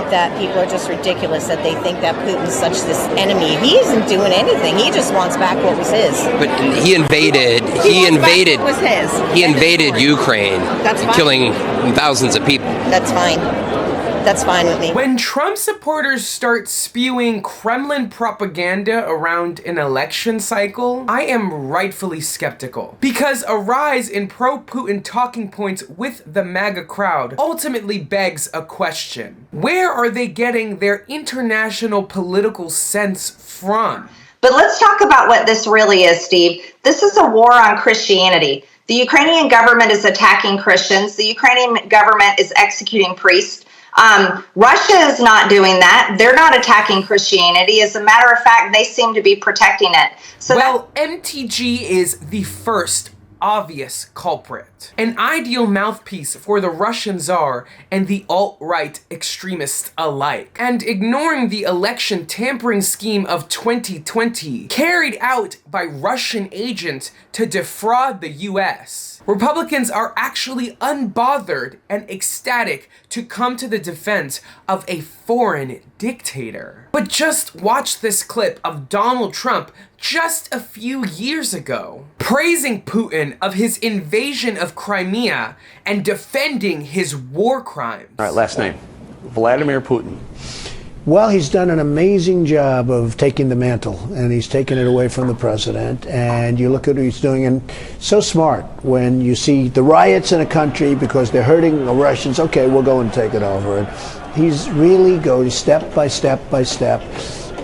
that people are just ridiculous, that they think that Putin's such this enemy. He isn't doing anything. He just wants back what was his. But he invaded What was his. He invaded Ukraine, killing thousands of people. That's fine. That's fine with me. When Trump supporters start spewing Kremlin propaganda around an election cycle, I am rightfully skeptical. Because a rise in pro-Putin talking points with the MAGA crowd ultimately begs a question. Where are they getting their international political sense from? But let's talk about what this really is, Steve. This is a war on Christianity. The Ukrainian government is attacking Christians. The Ukrainian government is executing priests. Russia is not doing that. They're not attacking Christianity. As a matter of fact, they seem to be protecting it. So well, MTG is the first obvious culprit. An ideal mouthpiece for the Russian Tsar and the alt-right extremists alike. And ignoring the election tampering scheme of 2020, carried out by Russian agents to defraud the US. Republicans are actually unbothered and ecstatic to come to the defense of a foreign dictator. But just watch this clip of Donald Trump just a few years ago, praising Putin of his invasion of Crimea and defending his war crimes. All right, last name. Vladimir Putin. Well, he's done an amazing job of taking the mantle, and he's taken it away from the president. And you look at what he's doing, and so smart. When you see the riots in a country because they're hurting the Russians, okay, we'll go and take it over. And he's really going step by step by step,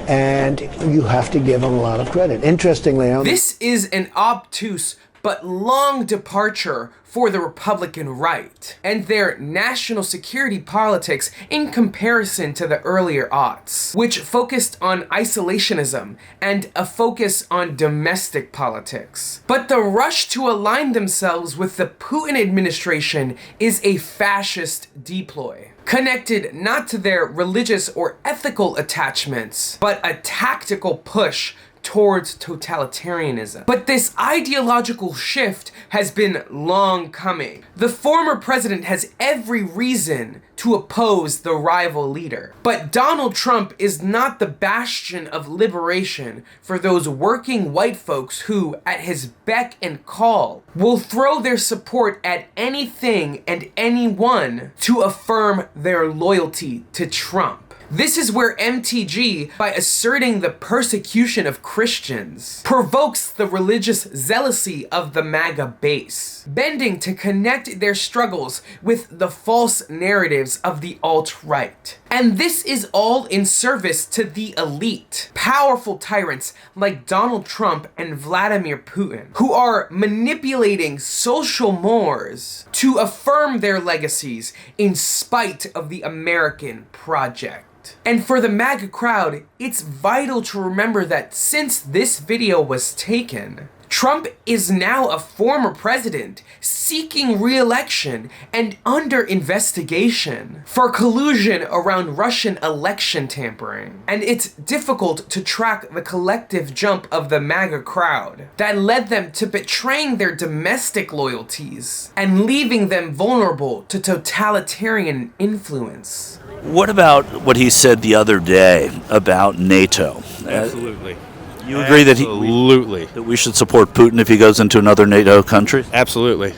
and you have to give him a lot of credit. Interestingly, this is an obtuse but long departure for the Republican right and their national security politics in comparison to the earlier aughts, which focused on isolationism and a focus on domestic politics. But the rush to align themselves with the Putin administration is a fascist deploy, connected not to their religious or ethical attachments, but a tactical push towards totalitarianism. But this ideological shift has been long coming. The former president has every reason to oppose the rival leader. But Donald Trump is not the bastion of liberation for those working white folks who, at his beck and call, will throw their support at anything and anyone to affirm their loyalty to Trump. This is where MTG, by asserting the persecution of Christians, provokes the religious zealousy of the MAGA base, bending to connect their struggles with the false narratives of the alt-right. And this is all in service to the elite, powerful tyrants like Donald Trump and Vladimir Putin, who are manipulating social mores to affirm their legacies in spite of the American project. And for the MAGA crowd, it's vital to remember that since this video was taken, Trump is now a former president seeking re-election and under investigation for collusion around Russian election tampering. And it's difficult to track the collective jump of the MAGA crowd that led them to betraying their domestic loyalties and leaving them vulnerable to totalitarian influence. What about what he said the other day about NATO? Absolutely. You agree that that we should support Putin if he goes into another NATO country? Absolutely.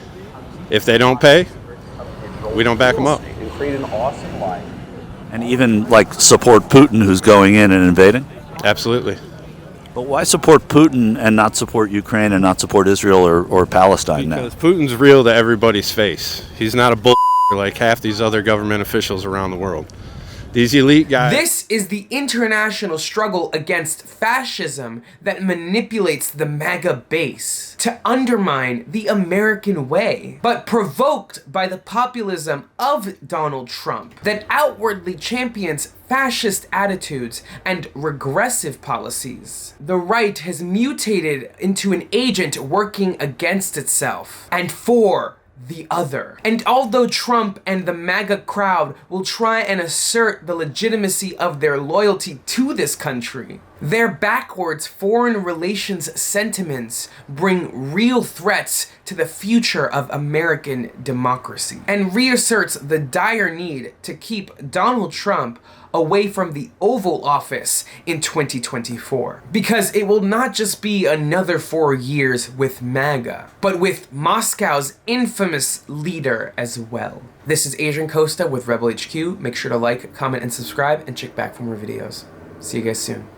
If they don't pay, we don't back them up. And create an awesome life. And even support Putin who's going in and invading? Absolutely. But why support Putin and not support Ukraine and not support Israel or Palestine now? Because Putin's real to everybody's face. He's not a bull like half these other government officials around the world. These elite guys. This is the international struggle against fascism that manipulates the MAGA base to undermine the American way, but provoked by the populism of Donald Trump that outwardly champions fascist attitudes and regressive policies. The right has mutated into an agent working against itself and for the other. And although Trump and the MAGA crowd will try and assert the legitimacy of their loyalty to this country, Their backwards foreign relations sentiments bring real threats to the future of American democracy and reasserts the dire need to keep Donald Trump away from the Oval Office in 2024. Because it will not just be another 4 years with MAGA, but with Moscow's infamous leader as well. This is Adrian Costa with Rebel HQ. Make sure to like, comment, and subscribe, and check back for more videos. See you guys soon.